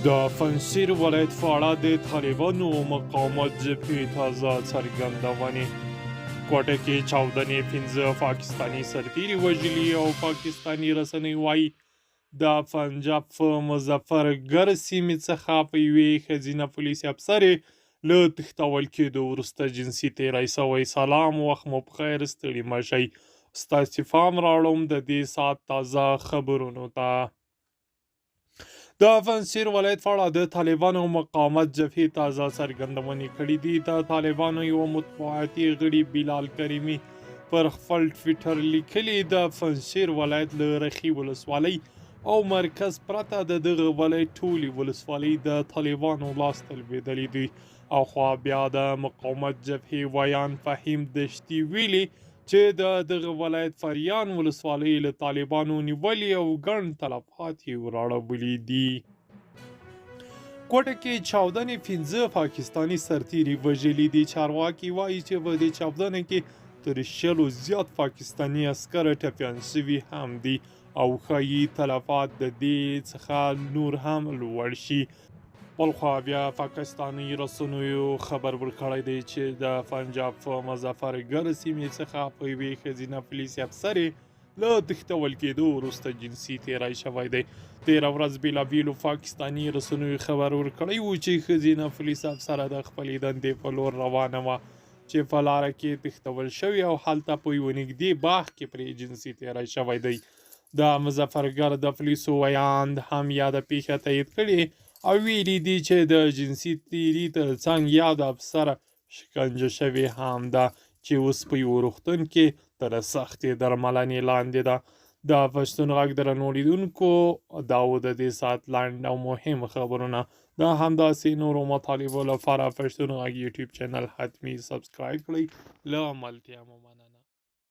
د پنجشیر ولایت په اړه د طالبانو مقاومت جبهې تازه څرګندونې. کوټه کې چاودنې 15 پاکستاني سرتیري وژلي او پاکستاني رسنۍ وایي د پنجاب په مظفرګر سیمې څخه په یوې ښځینه پولیس افسرې له تښتول کېدو وروسته جنسي تېری سوی. سلام، وخت مو پخیر، ستړي مه شئ. ستاسې پام راوړم د دې ساعت تازه خبرونو ته. د پنجشیر ولایت په اړه د طالبانو مقاومت جبهې تازه څرګندونې کړې دي. د طالبانو یو مطبوعاتي غړي بلال کریمي پر خپل ټویټر لیکلي د پنجشیر ولایت له رخي ولسوالۍ او مرکز پرته د دغه ولایت ټولې ولسوالۍ د طالبانو لاسته لوېدلې دي. او خوا بیا د مقاومت جبهې ویان فهیم دشتي ویلي چې د دغه ولایت فریان ولسوالۍ له طالبانو نیولې او ګڼ تلفات یې وراړولي دي. کوټه کې چاودنې 15 پاکستاني سرتیري وژلي دي. چارواکي وایي چې په دې چاودنه کې تر 100 زیات پاکستاني عسکر ټپیان شوي هم دي او ښایي تلفات د دې څخه نور هم لوړ شي. بل خوا بیا پاکستاني رسنیو خبر ورکړی دی چې د پنجاب په مظفرګر سیمې څخه په یوې ښځینه پولیسي افسرې له تښتول کېدو وروسته جنسي تېری شوی دی. تېره ورځ بېلابېلو پاکستاني رسنیو خبر ورکړی و چې ښځینه پولیس افسره د خپلې دندې په لور روانه وه چې په لاره کې تښتول شوې او هلته په یوه نږدې باغ کې پرې جنسي تېری شوی دی. د مظفرګر د پولیسو ویاند هم یاده پیښه تایید کړې او ویلي دي چې د جنسي تېري تر څنګ یاده افسره شکنجه شوې هم ده چې اوس په یوه روغتون کې تر سختې درملنې لاندې ده. د پښتون غږ درنو لیدونکو، دا و د دې ساعت لنډ او مهم خبرونه. د همداسې نورو مطالبو لپاره پښتون غږ یوټیوب چینل حتمي سبسکرایب کړئ. له ملتیا مو مننه.